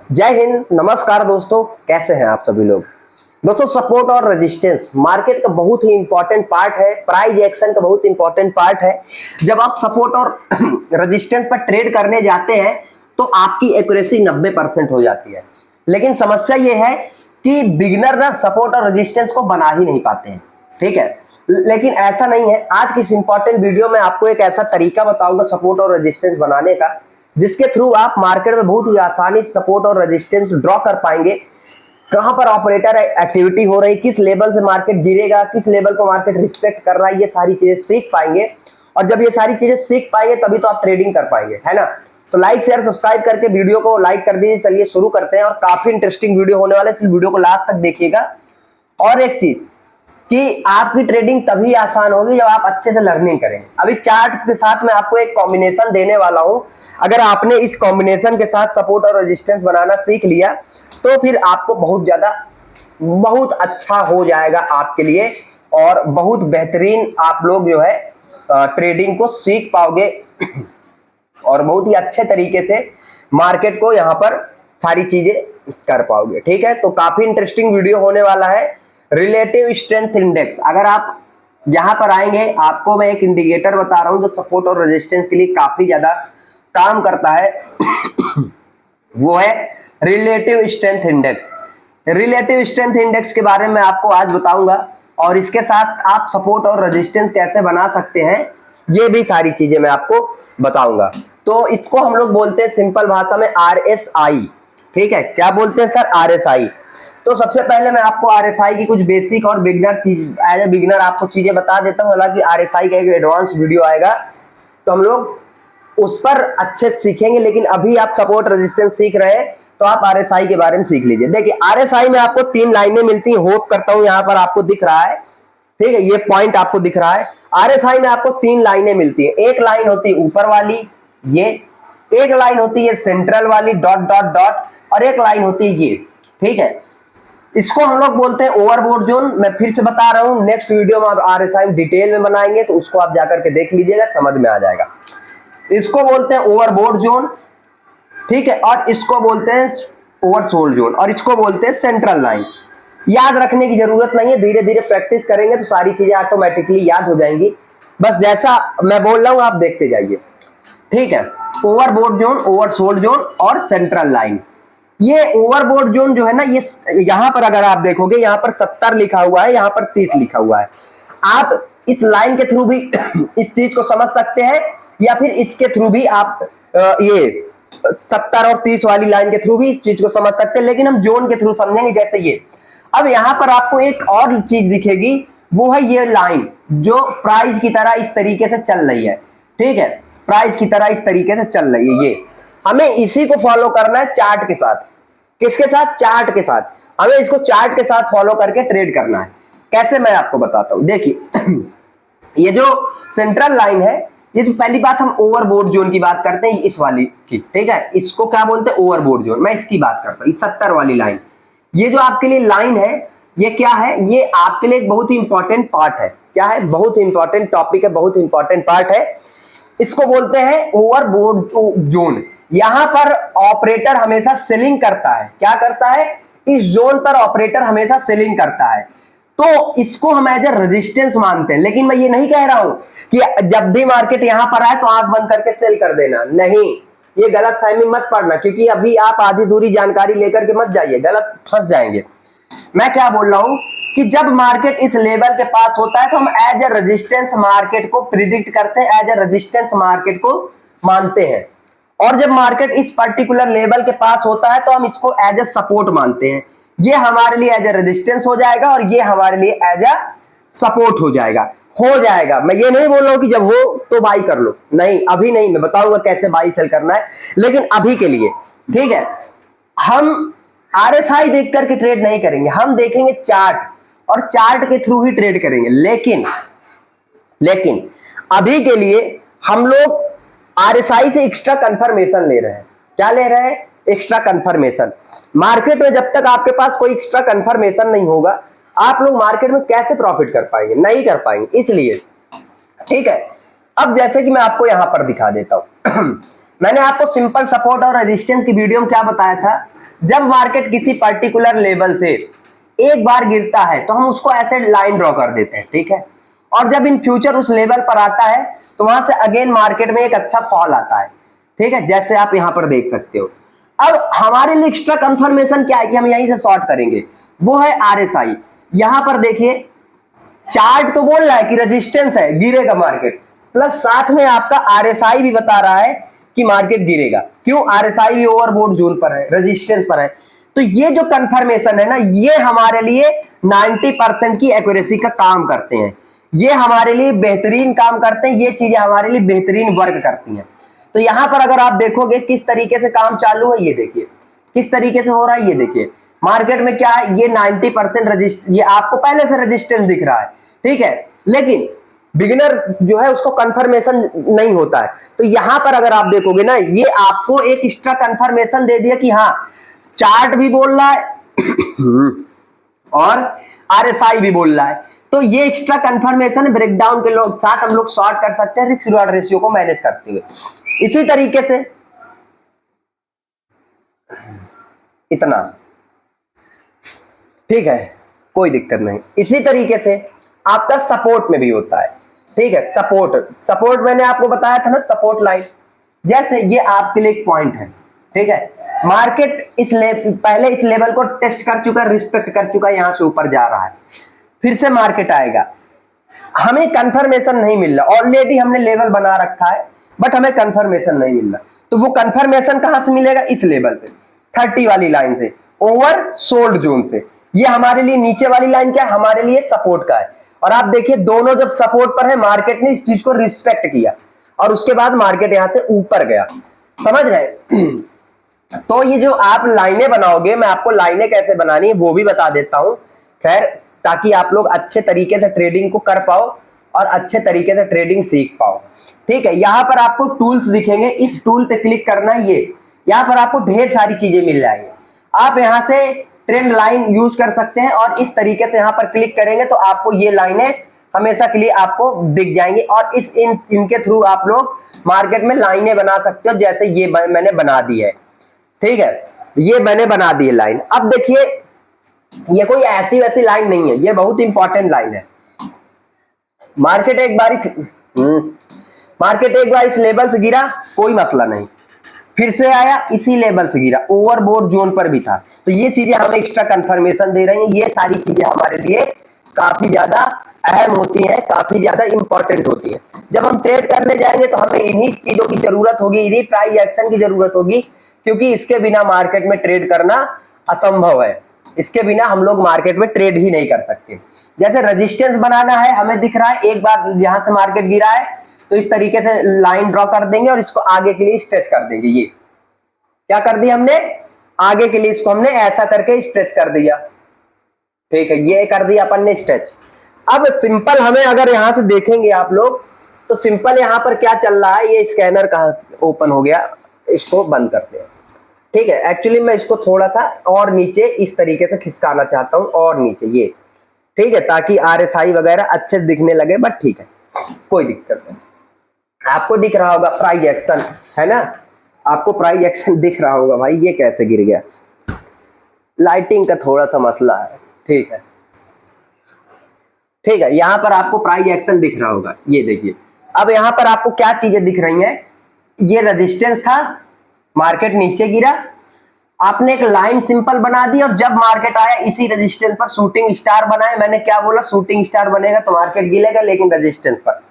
जय हिंद, नमस्कार दोस्तों। कैसे हैं आप सभी लोग। दोस्तों, सपोर्ट और रेजिस्टेंस मार्केट का बहुत ही इंपॉर्टेंट पार्ट है। प्राइस एक्शन का बहुत इंपॉर्टेंट पार्ट है। जब आप सपोर्ट और रेजिस्टेंस पर ट्रेड करने जाते हैं तो आपकी एक्यूरेसी 90% हो जाती है। लेकिन समस्या यह है कि बिगिनर ना सपोर्ट और रेजिस्टेंस को बना ही नहीं पाते हैं। ठीक है, लेकिन ऐसा नहीं है। आज की इस इंपॉर्टेंट वीडियो में आपको एक ऐसा तरीका बताऊंगा सपोर्ट और रेजिस्टेंस बनाने का, जिसके थ्रू आप मार्केट में बहुत ही आसानी से सपोर्ट और रेजिस्टेंस ड्रॉ कर पाएंगे। कहां पर ऑपरेटर एक्टिविटी हो रही, किस लेवल से मार्केट गिरेगा, किस लेवल को मार्केट रिस्पेक्ट कर रहा है, ये सारी चीजें सीख पाएंगे। और जब ये सारी चीजें सीख पाएंगे तभी तो आप ट्रेडिंग कर पाएंगे, है ना। तो लाइक शेयर सब्सक्राइब करके वीडियो को लाइक कर दीजिए। चलिए शुरू करते हैं। और काफी इंटरेस्टिंग वीडियो होने वाला है, इस वीडियो को लास्ट तक देखिएगा। और एक चीज कि आपकी ट्रेडिंग तभी आसान होगी जब आप अच्छे से लर्निंग करें। अभी चार्ट्स के साथ मैं आपको एक कॉम्बिनेशन देने वाला हूं। अगर आपने इस कॉम्बिनेशन के साथ सपोर्ट और रेजिस्टेंस बनाना सीख लिया तो फिर आपको बहुत अच्छा हो जाएगा आपके लिए, और बहुत बेहतरीन आप लोग जो है ट्रेडिंग को सीख पाओगे और बहुत ही अच्छे तरीके से मार्केट को यहाँ पर सारी चीजें कर पाओगे। ठीक है, तो काफी इंटरेस्टिंग वीडियो होने वाला है। रिलेटिव स्ट्रेंथ इंडेक्स, अगर आप यहाँ पर आएंगे आपको मैं एक इंडिकेटर बता रहा हूं जो सपोर्ट और रेजिस्टेंस के लिए काफी ज्यादा काम करता है। वो है relative strength index. Relative strength index के बारे में आपको आज बताऊंगा, और इसके साथ आप सपोर्ट और रेजिस्टेंस कैसे बना सकते हैं ये भी सारी चीजें मैं आपको बताऊंगा। तो इसको हम लोग बोलते हैं सिंपल भाषा में RSI। ठीक है, क्या बोलते हैं सर? RSI। तो सबसे पहले मैं आपको RSI की कुछ बेसिक और बिगिनर चीज, एज ए बिगिनर आपको चीजें बता देता हूं। हालांकि RSI का एक एडवांस वीडियो आएगा तो हम लोग उस पर अच्छे से सीखेंगे, लेकिन अभी आप सपोर्ट रेजिस्टेंस सीख रहे हैं तो आप RSI के बारे में सीख लीजिए। देखिए, RSI में आपको 3 लाइनें मिलती हैं। होप करता हूं यहां पर आपको दिख रहा है। ठीक है, ये पॉइंट आपको दिख रहा है। RSI में आपको 3 लाइनें मिलती है। एक लाइन होती है ऊपर वाली, ये एक लाइन होती है सेंट्रल वाली डॉट डॉट डॉट, और एक लाइन होती है ये। ठीक है, इसको हम लोग बोलते हैं ओवरबोट जोन। मैं फिर से बता रहा हूं, नेक्स्ट वीडियो में आप RSI डिटेल में बनाएंगे तो उसको आप जाकर के देख लीजिएगा, समझ में आ जाएगा। इसको बोलते हैं ओवरबोट जोन। ठीक है, और इसको बोलते हैं ओवरसोल्ड जोन, और इसको बोलते हैं सेंट्रल लाइन। याद रखने की जरूरत नहीं है, धीरे धीरे प्रैक्टिस करेंगे तो सारी चीजें ऑटोमेटिकली याद हो जाएंगी। बस जैसा मैं बोल रहा हूं आप देखते जाइए। ठीक है, ओवरबोट जोन, ओवरसोल्ड जोन और सेंट्रल लाइन। ये ओवरबोट जोन जो है ना, ये यहां पर अगर आप देखोगे यहाँ पर 70 लिखा हुआ है, यहाँ पर 30 लिखा हुआ है। आप इस लाइन के थ्रू भी इस चीज को समझ सकते हैं, या फिर इसके थ्रू भी आप ये 70 और 30 वाली लाइन के थ्रू भी इस चीज को समझ सकते हैं, लेकिन हम जोन के थ्रू समझेंगे जैसे ये। अब यहां पर आपको एक और चीज दिखेगी, वो है ये लाइन जो प्राइस की तरह इस तरीके से चल रही है। ठीक है, प्राइस की तरह इस तरीके से चल रही है। ये हमें इसी को फॉलो करना है चार्ट के साथ। किसके साथ? चार्ट के साथ। हमें इसको चार्ट के साथ फॉलो करके ट्रेड करना है। कैसे, मैं आपको बताता हूं। देखिए, ये जो सेंट्रल लाइन है, ये तो पहली बात हम ओवरबोट जोन की बात करते हैं, इस वाली की। ठीक है, इसको क्या बोलते हैं? Overbought zone. मैं इसकी बात करता हूं, 70 वाली लाइन। ये जो आपके लिए लाइन है, ये क्या है? ये आपके लिए एक बहुत ही इंपॉर्टेंट पार्ट है। क्या है? बहुत ही इंपॉर्टेंट टॉपिक है, बहुत ही इंपॉर्टेंट पार्ट है। इसको बोलते हैं ओवरबोट जोन। यहां पर ऑपरेटर हमेशा सेलिंग करता है। क्या करता है? इस जोन पर ऑपरेटर हमेशा सेलिंग करता है, तो इसको हम एज ए रेजिस्टेंस मानते हैं। लेकिन मैं ये नहीं कह रहा हूं कि जब भी मार्केट यहां पर आए तो आंख बंद करके सेल कर देना, नहीं। ये गलत फहमी मत पड़ना, क्योंकि अभी आप आधी दूरी जानकारी लेकर के मत जाइए, गलत फंस जाएंगे। मैं क्या बोल रहा हूं कि जब मार्केट इस लेवल के पास होता है तो हम एज ए रेजिस्टेंस मार्केट को प्रिडिक्ट करते हैं, एज ए रेजिस्टेंस मार्केट को मानते हैं। और जब मार्केट इस पर्टिकुलर लेवल के पास होता है तो हम इसको एज ए सपोर्ट मानते हैं। ये हमारे लिए एज ए रेजिस्टेंस हो जाएगा और ये हमारे लिए एज ए सपोर्ट हो जाएगा। मैं ये नहीं बोल रहा हूं कि जब हो तो बाई कर लो, नहीं, अभी नहीं। मैं बताऊंगा कैसे बाई सेल करना है, लेकिन अभी के लिए ठीक है, हम RSI देख करके ट्रेड नहीं करेंगे, हम देखेंगे चार्ट, और चार्ट के थ्रू ही ट्रेड करेंगे। लेकिन अभी के लिए हम लोग RSI से एक्स्ट्रा कंफर्मेशन ले रहे हैं। क्या ले रहे हैं? Extra confirmation. मार्केट में जब तक आपके पास कोई एक्स्ट्रा कंफर्मेशन नहीं होगा, आप लोग मार्केट में कैसे प्रॉफिट कर पाएंगे? नहीं कर पाएंगे। इसलिए ठीक है, अब जैसे कि मैं आपको यहां पर दिखा देता हूं मैंने आपको सिंपल सपोर्ट और रेजिस्टेंस की वीडियो में क्या बताया था जब मार्केट किसी पर्टिकुलर लेवल से एक बार गिरता है तो हम उसको ऐसे लाइन ड्रॉ कर देते हैं, ठीक है। और जब इन फ्यूचर उस लेवल पर आता है तो वहां से अगेन मार्केट में एक अच्छा फॉल आता है, ठीक है, जैसे आप यहां पर देख सकते हो। अब हमारे लिए एक्स्ट्रा कंफर्मेशन क्या है कि हम यहीं से शॉर्ट करेंगे, वो है आरएसआई। यहां पर देखिए चार्ट तो बोल रहा है कि रेजिस्टेंस है, गिरेगा मार्केट, प्लस साथ में आपका आरएसआई भी बता रहा है कि मार्केट गिरेगा। क्यों? आरएसआई भी ओवरबोट जोन पर है, रेजिस्टेंस पर है। तो ये जो कंफर्मेशन है ना, ये हमारे लिए 90% की एक्यूरेसी का काम करते हैं, ये हमारे लिए बेहतरीन काम करते हैं, ये चीजें हमारे लिए बेहतरीन वर्क करती हैं। तो यहां पर अगर आप देखोगे किस तरीके से काम चालू है, ये देखिए किस तरीके से हो रहा है, ये देखिए मार्केट में क्या है, ये 90% रजिस्ट, ये आपको पहले से रेजिस्टेंस दिख रहा है, ठीक है, लेकिन बिगिनर जो है उसको कंफर्मेशन नहीं होता है। तो यहां पर अगर आप देखोगे ना, ये आपको एक एक्स्ट्रा कंफर्मेशन दे दिया कि हाँ चार्ट भी बोल रहा है और आरएसआई भी बोल रहा है। तो ये एक्स्ट्रा कंफर्मेशन ब्रेकडाउन के साथ हम लोग सॉर्ट कर सकते हैं रिस्क रिवॉर्ड रेशियो को मैनेज करते हुए। इसी तरीके से इतना, ठीक है, कोई दिक्कत नहीं। इसी तरीके से आपका सपोर्ट में भी होता है, ठीक है। सपोर्ट मैंने आपको बताया था ना, सपोर्ट लाइन, जैसे ये आपके लिए एक पॉइंट है, ठीक है। मार्केट पहले इस लेवल को टेस्ट कर चुका, रिस्पेक्ट कर चुका, यहां से ऊपर जा रहा है, फिर से मार्केट आएगा, हमें कंफर्मेशन नहीं मिल रहा, ऑलरेडी हमने लेवल बना रखा है बट हमें कंफर्मेशन नहीं मिल रहा। तो वो कंफर्मेशन कहां से मिलेगा? इस लेवल से, 30 वाली लाइन से, ओवर सोल्ड जोन से। ये हमारे लिए नीचे वाली लाइन क्या है? हमारे लिए सपोर्ट का है। और आप देखिए दोनों जब सपोर्ट पर है, मार्केट ने इस चीज को रिस्पेक्ट किया और उसके बाद मार्केट यहां से ऊपर गया, समझ रहे हैं? तो ये जो आप लाइनें बनाओगे, मैं आपको लाइनें कैसे बनानी है वो भी बता देता हूं, खैर, ताकि आप लोग अच्छे तरीके से ट्रेडिंग को कर पाओ और अच्छे तरीके से ट्रेडिंग सीख पाओ, ठीक है। यहां पर आपको टूल्स दिखेंगे, इस टूल पे क्लिक करना है, ये यहां पर आपको ढेर सारी चीजें मिल जाएंगी। आप यहां से ट्रेंड लाइन यूज कर सकते हैं और इस तरीके से यहां पर क्लिक करेंगे तो आपको ये लाइनें हमेशा के लिए आपको दिख जाएंगी और इनके थ्रू आप लोग मार्केट में लाइनें बना सकते हो, जैसे ये मैंने बना दी है, ठीक है, ये मैंने बना दी है लाइन। अब देखिए ये कोई ऐसी वैसी लाइन नहीं है, ये बहुत इंपॉर्टेंट लाइन है। मार्केट एक बार इस लेवल से गिरा, कोई मसला नहीं, फिर से आया इसी लेवल से गिरा, ओवरबोट जोन पर भी था। तो ये चीजें हमें एक्स्ट्रा कंफर्मेशन दे रही हैं, ये सारी चीजें हमारे लिए काफी ज्यादा अहम होती हैं, काफी ज्यादा इंपॉर्टेंट होती हैं। जब हम ट्रेड करने जाएंगे तो हमें इन्हीं चीजों की जरूरत होगी, इन्हीं प्राइस एक्शन की जरूरत होगी, क्योंकि इसके बिना मार्केट में ट्रेड करना असंभव है। इसके बिना हम लोग मार्केट में ट्रेड ही नहीं कर सकते। जैसे रेजिस्टेंस बनाना है, हमें दिख रहा है एक बार यहां से मार्केट गिरा है तो इस तरीके से लाइन ड्रॉ कर देंगे और इसको आगे के लिए स्ट्रेच कर देंगे। ये क्या कर दिया हमने? आगे के लिए इसको हमने ऐसा करके स्ट्रेच कर दिया, ठीक है, ये कर दिया अपन ने स्ट्रेच। अब सिंपल हमें अगर यहां से देखेंगे आप लोग तो सिंपल यहां पर क्या चल रहा है, ये स्कैनर कहां ओपन हो गया, इसको बंद करते हैं, ठीक है। एक्चुअली मैं इसको थोड़ा सा और नीचे इस तरीके से खिसकाना चाहता हूं, और नीचे ये, ठीक है, ताकि आरएसआई वगैरह अच्छे दिखने लगे, बट ठीक है, कोई दिक्कत नहीं। आपको दिख रहा होगा प्राइस एक्शन, है ना, आपको प्राइस एक्शन दिख रहा होगा। भाई ये कैसे गिर गया, लाइटिंग का थोड़ा सा मसला है, ठीक है, ठीक है। यहां पर आपको प्राइस एक्शन दिख रहा होगा, ये देखिए। अब यहां पर आपको क्या चीजें दिख रही हैं, ये रेजिस्टेंस था, मार्केट नीचे गिरा, आपने एक लाइन सिंपल बना दी और जब मार्केट आया इसी रेजिस्टेंस पर शूटिंग स्टार बनाया। मैंने क्या बोला? शूटिंग स्टार बनेगा तो मार्केट गिरेगा, लेकिन रेजिस्टेंस पर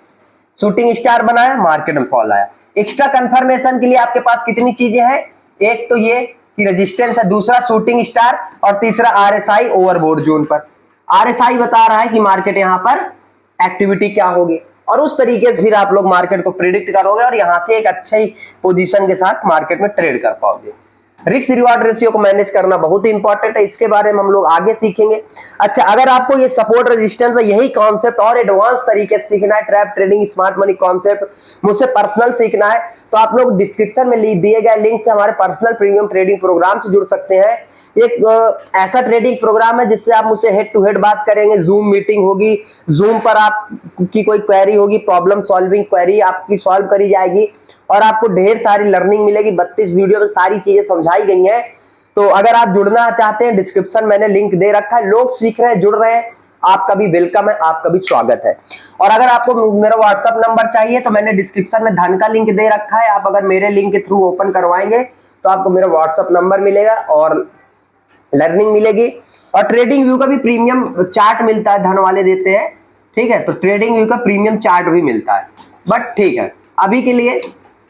शूटिंग स्टार बनाया, मार्केट में फॉल आया। एक्स्ट्रा कंफर्मेशन के लिए आपके पास कितनी चीजें हैं? एक तो ये कि रेजिस्टेंस है, दूसरा शूटिंग स्टार, और तीसरा आरएसआई ओवरबोट जोन पर। आरएसआई बता रहा है कि मार्केट यहां पर एक्टिविटी क्या होगी, और उस तरीके से फिर आप लोग मार्केट को प्रिडिक्ट करोगे और यहां से एक अच्छी पोजीशन के साथ मार्केट में ट्रेड कर पाओगे। रिस्क रिवॉर्ड रेशियो को मैनेज करना बहुत इंपॉर्टेंट है, इसके बारे में हम लोग आगे सीखेंगे। अच्छा, अगर आपको ये सपोर्ट रेजिस्टेंस में यही कॉन्सेप्ट और एडवांस तरीके से सीखना है, trap trading smart money concept मुझसे पर्सनल सीखना है, तो आप लोग डिस्क्रिप्शन में दिए गए लिंक से हमारे पर्सनल प्रीमियम ट्रेडिंग प्रोग्राम से जुड़ सकते हैं। एक ऐसा ट्रेडिंग प्रोग्राम है जिससे आप मुझसे हेड टू हेड बात करेंगे, जूम मीटिंग होगी, जूम पर आपकी कोई क्वेरी होगी, प्रॉब्लम सॉल्विंग क्वेरी आपकी सॉल्व करी जाएगी और आपको ढेर सारी लर्निंग मिलेगी। 32 वीडियो में सारी चीजें समझाई गई हैं, तो अगर आप जुड़ना चाहते हैं, डिस्क्रिप्शन मैंने लिंक दे रखा है। लोग सीख रहे हैं, जुड़ रहे हैं, आपका भी वेलकम है, आपका भी स्वागत है। और अगर आपको मेरा व्हाट्सएप नंबर चाहिए तो मैंने डिस्क्रिप्शन में धन का लिंक दे रखा है। आप अगर मेरे लिंक के थ्रू ओपन करवाएंगे तो आपको मेरा व्हाट्सएप नंबर मिलेगा और लर्निंग मिलेगी। और ट्रेडिंग व्यू का भी प्रीमियम चार्ट मिलता है, धन वाले देते हैं, ठीक है। तो ट्रेडिंग व्यू का प्रीमियम चार्ट भी मिलता है। बट ठीक है, अभी के लिए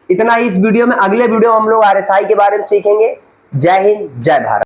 इतना ही इस वीडियो में। अगले वीडियो हम लोग RSI के बारे में सीखेंगे। जय हिंद, जय भारत।